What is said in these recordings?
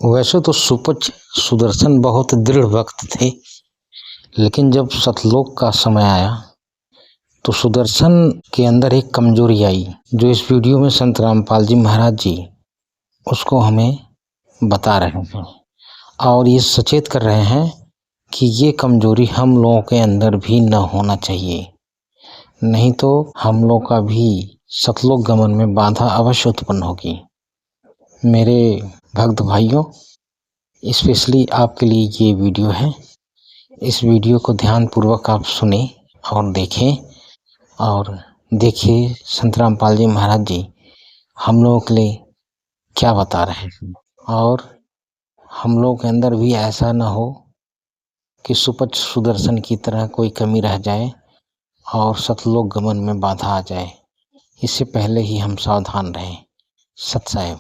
वैसे तो सुपच सुदर्शन बहुत दृढ़ भक्त थे, लेकिन जब सतलोक का समय आया तो सुदर्शन के अंदर एक कमजोरी आई, जो इस वीडियो में संत रामपाल जी महाराज जी उसको हमें बता रहे हैं और ये सचेत कर रहे हैं कि ये कमजोरी हम लोगों के अंदर भी न होना चाहिए, नहीं तो हम लोग का भी सतलोक गमन में बाधा अवश्य उत्पन्न होगी। मेरे भक्त भाइयों, स्पेशली आपके लिए ये वीडियो है। इस वीडियो को ध्यानपूर्वक आप सुने और देखें और देखिए संत रामपाल जी महाराज जी हम लोगों के लिए क्या बता रहे हैं, और हम लोग के अंदर भी ऐसा न हो कि सुपच सुदर्शन की तरह कोई कमी रह जाए और सतलोक गमन में बाधा आ जाए। इससे पहले ही हम सावधान रहें। सत्साहेब।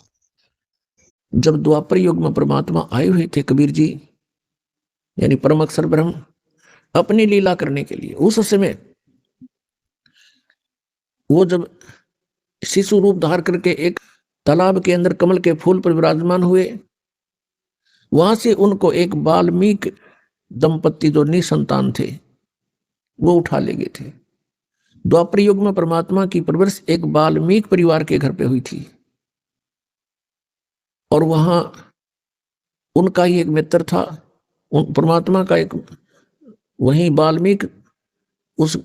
जब द्वापर युग में परमात्मा आए हुए थे कबीर जी यानी परम अक्षर ब्रह्म अपनी लीला करने के लिए, उस समय वो जब शिशु रूप धार करके एक तालाब के अंदर कमल के फूल पर विराजमान हुए, वहां से उनको एक वाल्मीकि दंपत्ति जो निसंतान थे वो उठा ले गए थे। द्वापर युग में परमात्मा की परवरिश एक वाल्मीकि परिवार के घर पे हुई थी और वहां उनका ही एक मित्र था, परमात्मा का एक वहीं वाल्मीकि उस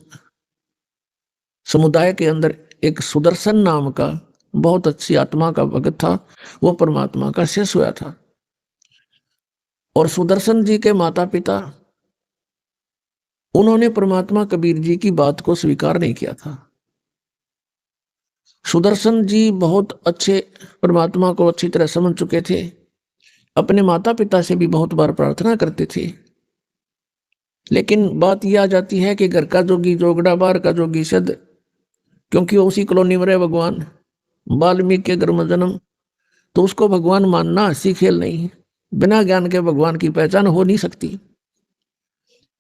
समुदाय के अंदर एक सुदर्शन नाम का बहुत अच्छी आत्मा का भगत था, वो परमात्मा का शिष्य हुआ था। और सुदर्शन जी के माता पिता उन्होंने परमात्मा कबीर जी की बात को स्वीकार नहीं किया था। सुदर्शन जी बहुत अच्छे परमात्मा को अच्छी तरह समझ चुके थे, अपने माता पिता से भी बहुत बार प्रार्थना करते थे, लेकिन बात यह आ जाती है कि घर का जोगी जोगड़ा बाहर का जोगी सद, क्योंकि वो उसी कॉलोनी में रहे भगवान, वाल्मीकि के घर में जन्म, तो उसको भगवान मानना हंसी खेल नहीं है। बिना ज्ञान के भगवान की पहचान हो नहीं सकती।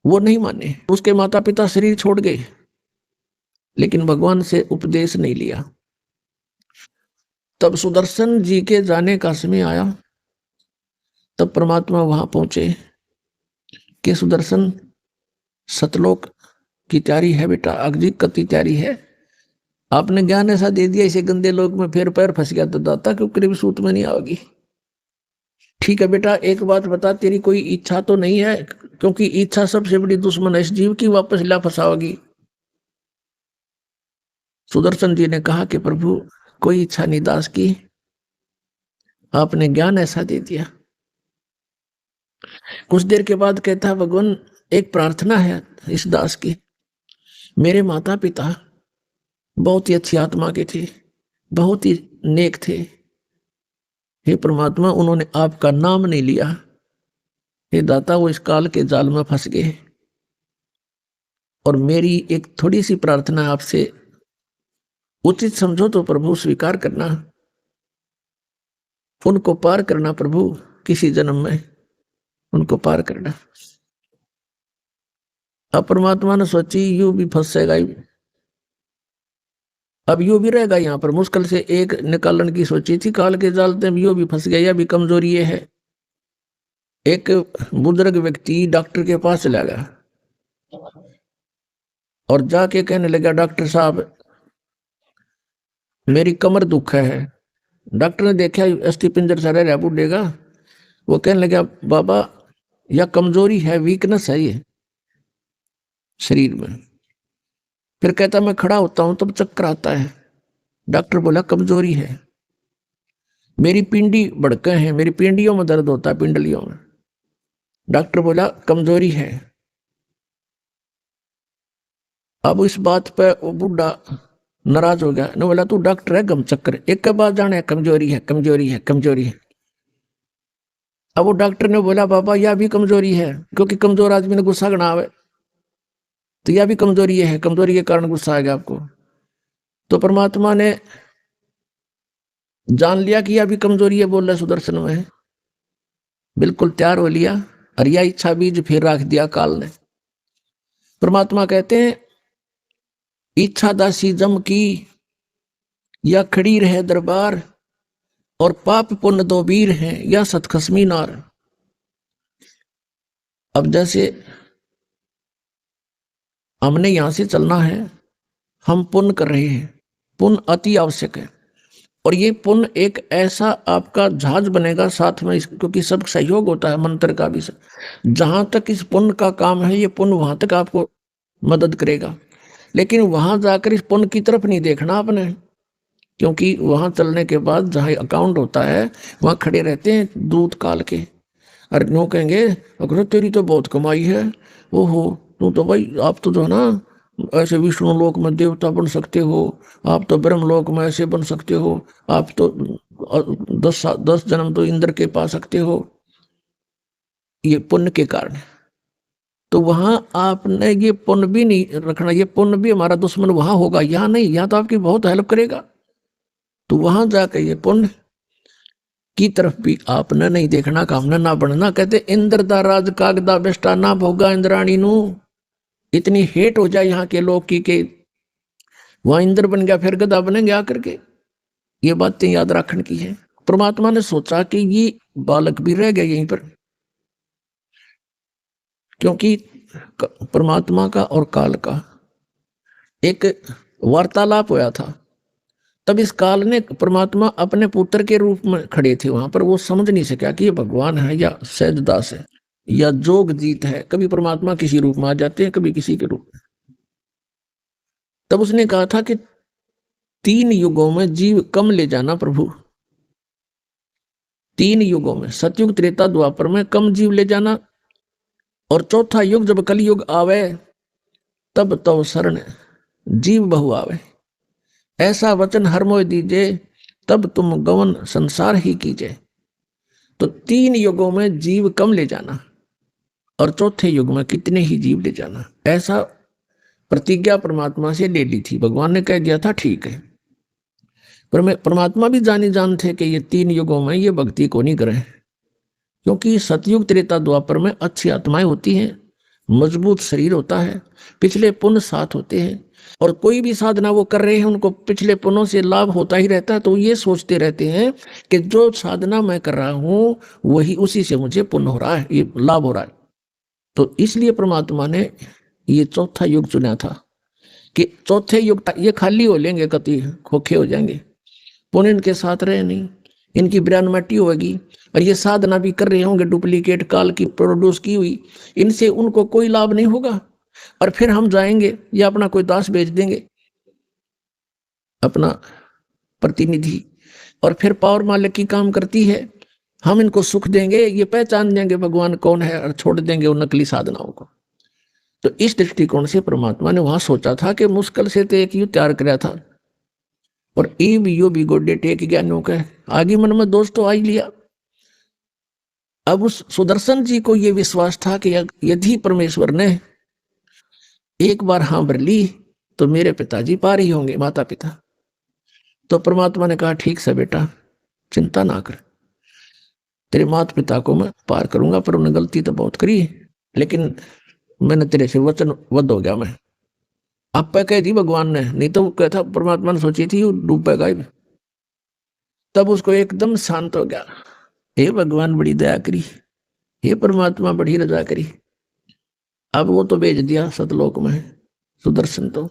वो नहीं माने, उसके माता पिता शरीर छोड़ गए लेकिन भगवान से उपदेश नहीं लिया। तब सुदर्शन जी के जाने का समय आया, तब परमात्मा वहां पहुंचे कि सुदर्शन सतलोक की तैयारी है बेटा, अग्जिक की तैयारी है। आपने ज्ञान ऐसा दे दिया इसे गंदे लोक में फिर पैर फंस गया तो दाता क्यों करीब सूत में नहीं आओगी। ठीक है बेटा, एक बात बता, तेरी कोई इच्छा तो नहीं है, क्योंकि इच्छा सबसे बड़ी दुश्मन है इस जीव की, वापस ला फंसाओगी। सुदर्शन जी ने कहा कि प्रभु कोई इच्छा नहीं दास की, आपने ज्ञान ऐसा दे दिया। कुछ देर के बाद कहता भगवान एक प्रार्थना है इस दास की, मेरे माता पिता बहुत ही अच्छी आत्मा के थे, बहुत ही नेक थे, हे परमात्मा उन्होंने आपका नाम नहीं लिया, हे दाता वो इस काल के जाल में फंस गए, और मेरी एक थोड़ी सी प्रार्थना आपसे उचित समझो तो प्रभु स्वीकार करना, उनको पार करना प्रभु, किसी जन्म में उनको पार करना। अब परमात्मा ने सोची यू भी फंसेगा, अब यू भी रहेगा यहाँ पर, मुश्किल से एक निकालन की सोची थी काल के जाल में, यू भी फंस गया, भी कमजोरी ये है। एक बुजुर्ग व्यक्ति डॉक्टर के पास चला गया और जाके कहने लगा डॉक्टर साहब मेरी कमर दुख है। डॉक्टर ने देखा अस्थि पिंजर से रह बुढ़ेगा, वो कहने लगा बाबा यह कमजोरी है, वीकनेस है ये शरीर में। फिर कहता मैं खड़ा होता हूं तब चक्कर आता है। डॉक्टर बोला कमजोरी है, मेरी पिंडी भड़के हैं, मेरी पिंडियों में दर्द होता है, पिंडलियों में। डॉक्टर बोला कमजोरी है। अब इस बात पे वो बुढ़ा नाराज हो गया, ने बोला तू डॉक्टर है गम चक्कर, एक के बाद जाने कमजोरी है कमजोरी है कमजोरी है। अब वो डॉक्टर ने बोला बाबा यह भी कमजोरी है, क्योंकि कमजोर आदमी ने गुस्सा करना आवे, तो यह भी कमजोरी है, कमजोरी के कारण गुस्सा आ गया आपको। तो परमात्मा ने जान लिया कि यह भी कमजोरी है, बोल रहा सुदर्शन में, बिल्कुल तैयार हो लिया, और यह इच्छा बीज फिर रख दिया काल ने। परमात्मा कहते हैं इच्छा दासी जम की, या खड़ी रहे दरबार, और पाप पुण्य दो वीर हैं, या सतखसमी नार। अब जैसे हमने यहां से चलना है, हम पुण्य कर रहे हैं, पुण्य अति आवश्यक है। और ये पुण्य एक ऐसा आपका जहाज बनेगा साथ में, क्योंकि सब सहयोग होता है, मंत्र का भी। जहां तक इस पुण्य का काम है, ये पुण्य वहां तक आपको मदद करेगा। लेकिन वहां जाकर इस पुण्य की तरफ नहीं देखना आपने, क्योंकि वहां चलने के बाद जहां अकाउंट होता है वहां खड़े रहते हैं दूत काल के। और नो कहेंगे अगर तेरी तो बहुत कमाई है, ओहो तू तो भाई, आप तो जो है ना ऐसे विष्णु लोक में देवता बन सकते हो, आप तो ब्रह्म लोक में ऐसे बन सकते हो, आप तो 10 जन्म तो इंद्र के पा सकते हो, ये पुण्य के कारण। तो वहां आपने ये पुण्य भी नहीं रखना, ये पुण्य भी हमारा दुश्मन वहां होगा, यहाँ नहीं, यहाँ तो आपकी बहुत हेल्प करेगा। तो वहां जाकर ये पुण्य की तरफ भी आपने नहीं देखना, कामना ना बनना। कहते इंद्र दा राज कागदा बेस्टा ना भोगा इंद्राणी नू। इतनी हेट हो जाए यहाँ के लोग की के वहां इंद्र बन गया, फिर गधा बनेंगे आकर के। ये बातें याद रखने की है। परमात्मा ने सोचा कि ये बालक भी रह गया यहीं पर, क्योंकि परमात्मा का और काल का एक वार्तालाप होया था। तब इस काल ने, परमात्मा अपने पुत्र के रूप में खड़े थे वहां पर, वो समझ नहीं सका कि ये भगवान है या सहजदास है या जोग जीत है। कभी परमात्मा किसी रूप में आ जाते हैं, कभी किसी के रूप में। तब उसने कहा था कि 3 युगों में जीव कम ले जाना प्रभु, 3 युगों में, सतयुग त्रेता द्वापर में कम जीव ले जाना, और चौथा युग जब कलयुग आवे तब तो शरण जीव बहु आवे। ऐसा वचन हर मोह दीजे, तब तुम गवन संसार ही कीजिए। तो 3 युगों में जीव कम ले जाना और चौथे युग में कितने ही जीव ले जाना, ऐसा प्रतिज्ञा परमात्मा से ले ली थी। भगवान ने कह दिया था ठीक है, पर परमात्मा भी जान थे कि ये 3 युगों में ये भक्ति को नहीं करें, क्योंकि सतयुग त्रेता द्वापर में अच्छी आत्माएं होती हैं, मजबूत शरीर होता है, पिछले पुण्य साथ होते हैं, और कोई भी साधना वो कर रहे हैं उनको पिछले पुण्यों से लाभ होता ही रहता है। तो ये सोचते रहते हैं कि जो साधना मैं कर रहा हूं वही, उसी से मुझे पुण्य हो रहा है, ये लाभ हो रहा है। तो इसलिए परमात्मा ने ये चौथा युग चुना था कि चौथे युग ये खाली हो लेंगे, कति खोखे हो जाएंगे, पुण्य इनके साथ रहे नहीं, इनकी ब्राह्मटी होगी, और ये साधना भी कर रहे होंगे डुप्लीकेट काल की प्रोड्यूस की हुई, इनसे उनको कोई लाभ नहीं होगा। और फिर हम जाएंगे या अपना कोई दास भेज देंगे, अपना प्रतिनिधि, और फिर पावर मालिक की काम करती है, हम इनको सुख देंगे, ये पहचान देंगे भगवान कौन है, और छोड़ देंगे उन नकली साधनाओं को। तो इस दृष्टिकोण से परमात्मा ने वहां सोचा था कि मुश्किल से तो एक युग तैयार कराया था, और ईब यो भी गोडे टेक ज्ञानों का आगे मन में दोष तो आ ही लिया। अब उस सुदर्शन जी को यह विश्वास था कि यदि परमेश्वर ने एक बार हाँ भर ली तो मेरे पिताजी पार ही होंगे, माता पिता। तो परमात्मा ने कहा ठीक से बेटा, चिंता ना कर, तेरे माता पिता को मैं पार करूंगा, पर उन्होंने गलती तो बहुत करी, लेकिन मैंने तेरे से वचनबद्ध हो गया। मैं आप पे कह दी भगवान ने, नहीं तो कहता परमात्मा ने सोची थी डूबेगा। तब उसको एकदम शांत हो गया, हे भगवान बड़ी दया करी, हे परमात्मा बड़ी रजा करी। अब वो तो भेज दिया सतलोक में सुदर्शन तो।